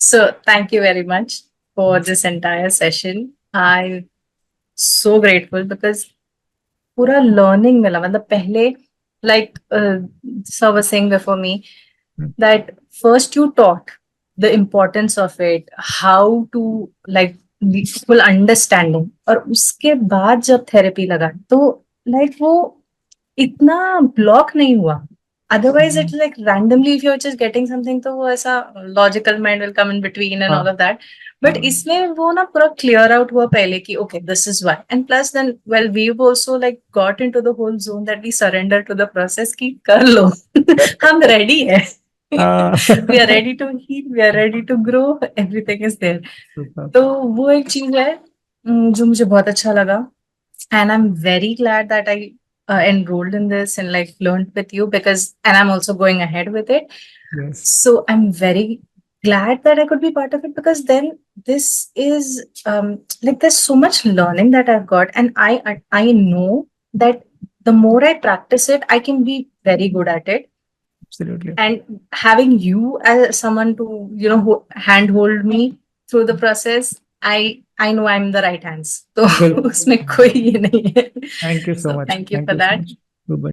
So thank you very much for this entire session. I'm so grateful because पूरा learning मिला मतलब पहले like sir was saying before me Hmm. that first you taught the importance of it, how to like the full understanding और उसके बाद जब therapy लगा तो like वो इतना ब्लॉक नहीं हुआ. Otherwise, it's like randomly if you're just getting something, तो वो ऐसा logical mind will come in between and all हाँ of that. But हाँ इसमें वो ना पूरा clear out हुआ पहले कि okay, this is why. And plus then, well, we've also like got into the whole zone that we surrender to the process कि कर लो, हम ready है. हाँ We are ready to heal, we are ready to grow, everything is there. Super. तो वो एक चीज है जो मुझे बहुत अच्छा लगा. And I'm very glad that I enrolled in this and like learned with you because and I'm also going ahead with it. Yes. So I'm very glad that I could be part of it because then this is like there's so much learning that I've got and I know that the more I practice it I can be very good at it. Absolutely. And having you as someone to handhold me through the process, I know I'm the right hands. So Well, उसमें कोई ये नहीं है. thank you so So much. thank you Thank for you so that. much. Goodbye.